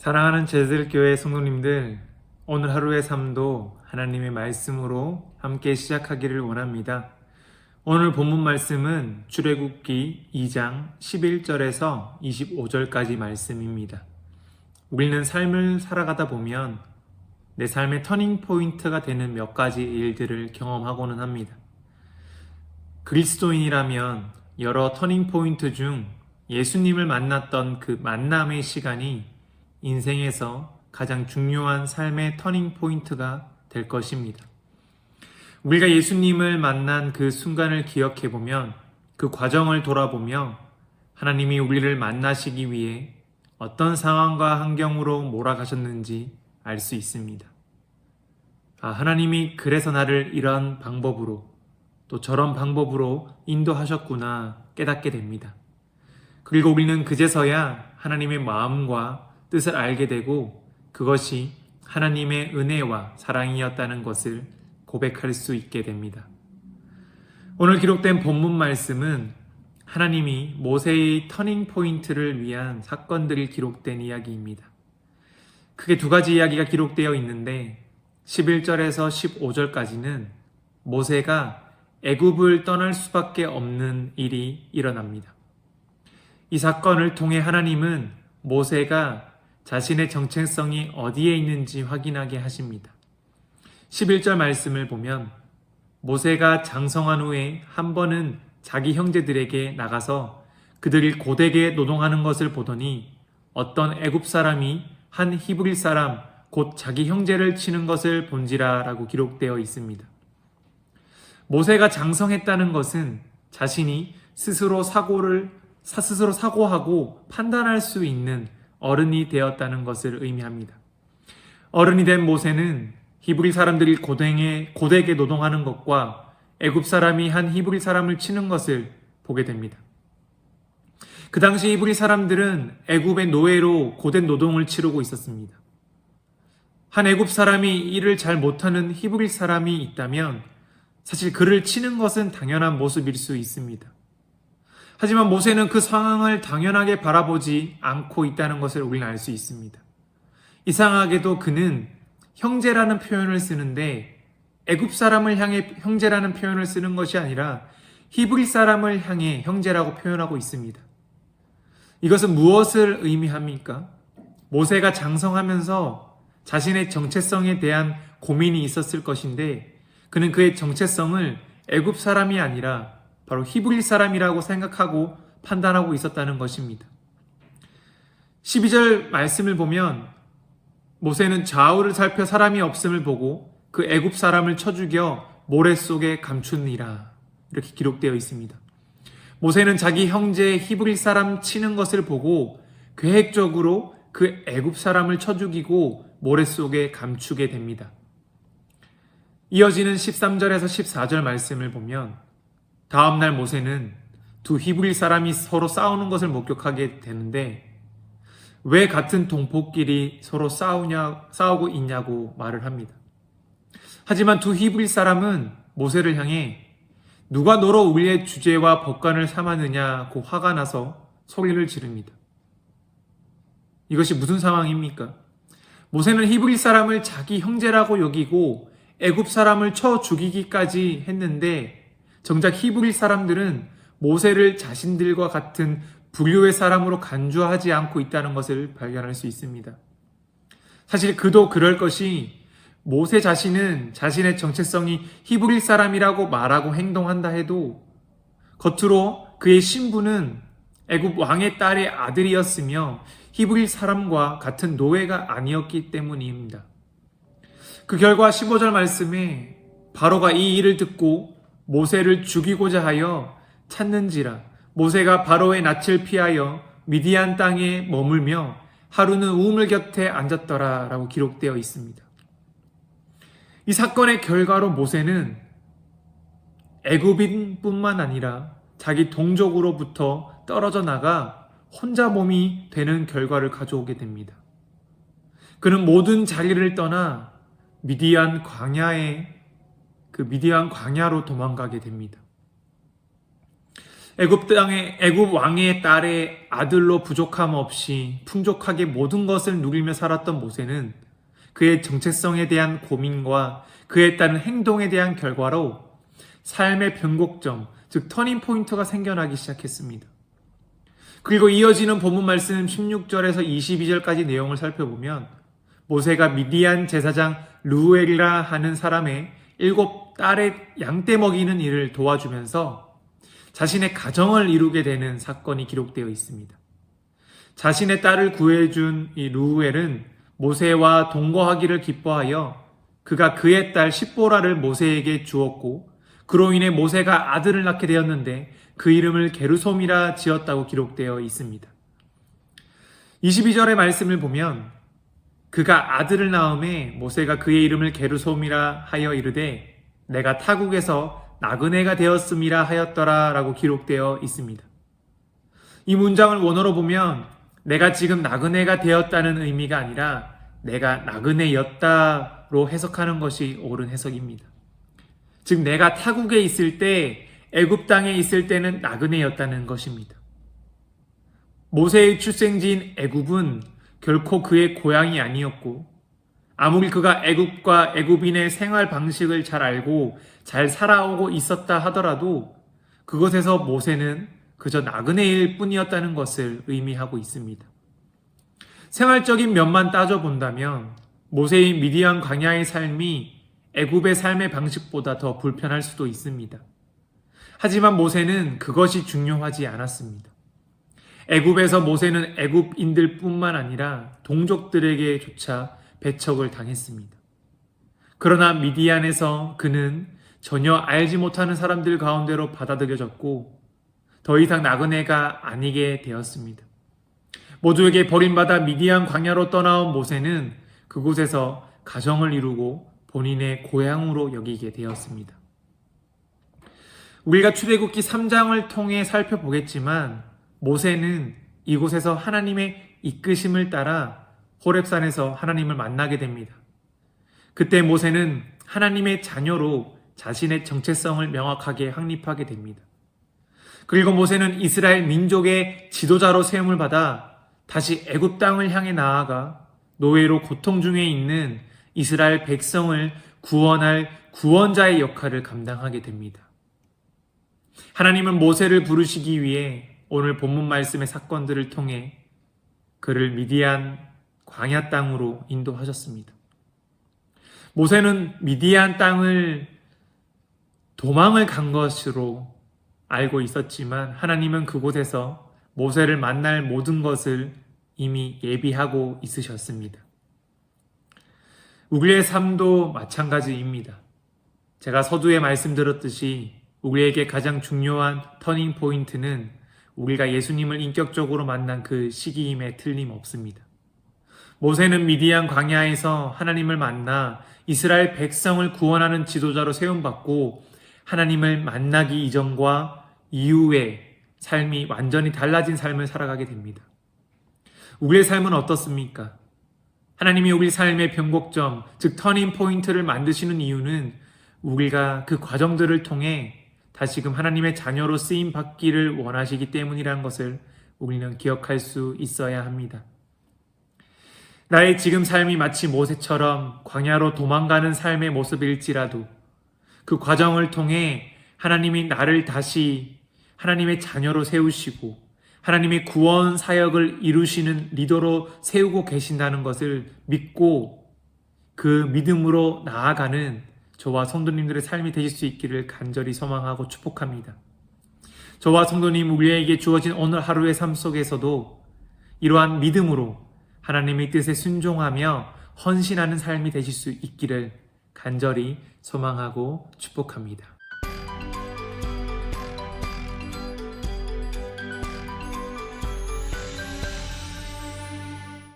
사랑하는 제들교회 성도님들, 오늘 하루의 삶도 하나님의 말씀으로 함께 시작하기를 원합니다. 오늘 본문 말씀은 출애굽기 2장 11절에서 25절까지 말씀입니다. 우리는 삶을 살아가다 보면 내 삶의 터닝 포인트가 되는 몇 가지 일들을 경험하고는 합니다. 그리스도인이라면 여러 터닝 포인트 중 예수님을 만났던 그 만남의 시간이 인생에서 가장 중요한 삶의 터닝 포인트가 될 것입니다. 우리가 예수님을 만난 그 순간을 기억해 보면, 그 과정을 돌아보며 하나님이 우리를 만나시기 위해 어떤 상황과 환경으로 몰아가셨는지 알 수 있습니다. 하나님이 그래서 나를 이런 방법으로 또 저런 방법으로 인도하셨구나 깨닫게 됩니다. 그리고 우리는 그제서야 하나님의 마음과 뜻을 알게 되고 그것이 하나님의 은혜와 사랑이었다는 것을 고백할 수 있게 됩니다. 오늘 기록된 본문 말씀은 하나님이 모세의 터닝 포인트를 위한 사건들이 기록된 이야기입니다. 크게 두 가지 이야기가 기록되어 있는데 11절에서 15절까지는 모세가 애굽을 떠날 수밖에 없는 일이 일어납니다. 이 사건을 통해 하나님은 모세가 자신의 정체성이 어디에 있는지 확인하게 하십니다. 11절 말씀을 보면 모세가 장성한 후에 한 번은 자기 형제들에게 나가서 그들이 고되게 노동하는 것을 보더니 어떤 애굽 사람이 한 히브리 사람 곧 자기 형제를 치는 것을 본지라 라고 기록되어 있습니다. 모세가 장성했다는 것은 자신이 스스로 사고하고 판단할 수 있는 어른이 되었다는 것을 의미합니다. 어른이 된 모세는 히브리 사람들이 고되게 노동하는 것과 애굽 사람이 한 히브리 사람을 치는 것을 보게 됩니다. 그 당시 히브리 사람들은 애굽의 노예로 고된 노동을 치르고 있었습니다. 한 애굽 사람이 일을 잘 못하는 히브리 사람이 있다면 사실 그를 치는 것은 당연한 모습일 수 있습니다. 하지만 모세는 그 상황을 당연하게 바라보지 않고 있다는 것을 우리는 알 수 있습니다. 이상하게도 그는 형제라는 표현을 쓰는데 애굽 사람을 향해 형제라는 표현을 쓰는 것이 아니라 히브리 사람을 향해 형제라고 표현하고 있습니다. 이것은 무엇을 의미합니까? 모세가 장성하면서 자신의 정체성에 대한 고민이 있었을 것인데 그는 그의 정체성을 애굽 사람이 아니라 바로 히브리 사람이라고 생각하고 판단하고 있었다는 것입니다. 12절 말씀을 보면 모세는 좌우를 살펴 사람이 없음을 보고 그 애굽 사람을 쳐 죽여 모래 속에 감추니라 이렇게 기록되어 있습니다. 모세는 자기 형제 히브리 사람 치는 것을 보고 계획적으로 그 애굽 사람을 쳐 죽이고 모래 속에 감추게 됩니다. 이어지는 13절에서 14절 말씀을 보면 다음날 모세는 두 히브리 사람이 서로 싸우는 것을 목격하게 되는데 왜 같은 동포끼리 서로 싸우고 있냐고 말을 합니다. 하지만 두 히브리 사람은 모세를 향해 누가 너로 우리의 주제와 법관을 삼았느냐고 화가 나서 소리를 지릅니다. 이것이 무슨 상황입니까? 모세는 히브리 사람을 자기 형제라고 여기고 애굽 사람을 쳐 죽이기까지 했는데 정작 히브리 사람들은 모세를 자신들과 같은 부류의 사람으로 간주하지 않고 있다는 것을 발견할 수 있습니다. 사실 그도 그럴 것이 모세 자신은 자신의 정체성이 히브리 사람이라고 말하고 행동한다 해도 겉으로 그의 신분은 애굽 왕의 딸의 아들이었으며 히브리 사람과 같은 노예가 아니었기 때문입니다. 그 결과 15절 말씀에 바로가 이 일을 듣고 모세를 죽이고자 하여 찾는지라 모세가 바로의 낯을 피하여 미디안 땅에 머물며 하루는 우물 곁에 앉았더라 라고 기록되어 있습니다. 이 사건의 결과로 모세는 애굽인뿐만 아니라 자기 동족으로부터 떨어져 나가 혼자 몸이 되는 결과를 가져오게 됩니다. 그는 모든 자리를 떠나 미디안 광야로 도망가게 됩니다. 애굽 왕의 딸의 아들로 부족함 없이 풍족하게 모든 것을 누리며 살았던 모세는 그의 정체성에 대한 고민과 그에 따른 행동에 대한 결과로 삶의 변곡점, 즉 터닝 포인트가 생겨나기 시작했습니다. 그리고 이어지는 본문 말씀 16절에서 22절까지 내용을 살펴보면 모세가 미디안 제사장 르우엘이라 하는 사람의 7딸의 양떼 먹이는 일을 도와주면서 자신의 가정을 이루게 되는 사건이 기록되어 있습니다. 자신의 딸을 구해준 이 르우엘은 모세와 동거하기를 기뻐하여 그가 그의 딸 십보라를 모세에게 주었고 그로 인해 모세가 아들을 낳게 되었는데 그 이름을 게르솜이라 지었다고 기록되어 있습니다. 22절의 말씀을 보면 그가 아들을 낳음에 모세가 그의 이름을 게르솜이라 하여 이르되 내가 타국에서 나그네가 되었음이라 하였더라 라고 기록되어 있습니다. 이 문장을 원어로 보면 내가 지금 나그네가 되었다는 의미가 아니라 내가 나그네였다로 해석하는 것이 옳은 해석입니다. 즉 내가 타국에 있을 때 애굽 땅에 있을 때는 나그네였다는 것입니다. 모세의 출생지인 애굽은 결코 그의 고향이 아니었고 아무리 그가 애굽과 애굽인의 생활 방식을 잘 알고 잘 살아오고 있었다 하더라도 그곳에서 모세는 그저 나그네일 뿐이었다는 것을 의미하고 있습니다. 생활적인 면만 따져본다면 모세의 미디안 광야의 삶이 애굽의 삶의 방식보다 더 불편할 수도 있습니다. 하지만 모세는 그것이 중요하지 않았습니다. 애굽에서 모세는 애굽인들 뿐만 아니라 동족들에게조차 배척을 당했습니다. 그러나 미디안에서 그는 전혀 알지 못하는 사람들 가운데로 받아들여졌고 더 이상 나그네가 아니게 되었습니다. 모두에게 버림받아 미디안 광야로 떠나온 모세는 그곳에서 가정을 이루고 본인의 고향으로 여기게 되었습니다. 우리가 출애굽기 3장을 통해 살펴보겠지만 모세는 이곳에서 하나님의 이끄심을 따라 호렙산에서 하나님을 만나게 됩니다. 그때 모세는 하나님의 자녀로 자신의 정체성을 명확하게 확립하게 됩니다. 그리고 모세는 이스라엘 민족의 지도자로 세움을 받아 다시 애굽 땅을 향해 나아가 노예로 고통 중에 있는 이스라엘 백성을 구원할 구원자의 역할을 감당하게 됩니다. 하나님은 모세를 부르시기 위해 오늘 본문 말씀의 사건들을 통해 그를 미디안 광야 땅으로 인도하셨습니다. 모세는 미디안 땅을 도망을 간 것으로 알고 있었지만 하나님은 그곳에서 모세를 만날 모든 것을 이미 예비하고 있으셨습니다. 우리의 삶도 마찬가지입니다. 제가 서두에 말씀드렸듯이 우리에게 가장 중요한 터닝 포인트는 우리가 예수님을 인격적으로 만난 그 시기임에 틀림없습니다. 모세는 미디안 광야에서 하나님을 만나 이스라엘 백성을 구원하는 지도자로 세움받고 하나님을 만나기 이전과 이후에 삶이 완전히 달라진 삶을 살아가게 됩니다. 우리의 삶은 어떻습니까? 하나님이 우리 삶의 변곡점, 즉 터닝 포인트를 만드시는 이유는 우리가 그 과정들을 통해 다시금 하나님의 자녀로 쓰임 받기를 원하시기 때문이라는 것을 우리는 기억할 수 있어야 합니다. 나의 지금 삶이 마치 모세처럼 광야로 도망가는 삶의 모습일지라도 그 과정을 통해 하나님이 나를 다시 하나님의 자녀로 세우시고 하나님의 구원 사역을 이루시는 리더로 세우고 계신다는 것을 믿고 그 믿음으로 나아가는 저와 성도님들의 삶이 되실 수 있기를 간절히 소망하고 축복합니다. 저와 성도님 우리에게 주어진 오늘 하루의 삶 속에서도 이러한 믿음으로 하나님의 뜻에 순종하며 헌신하는 삶이 되실 수 있기를 간절히 소망하고 축복합니다.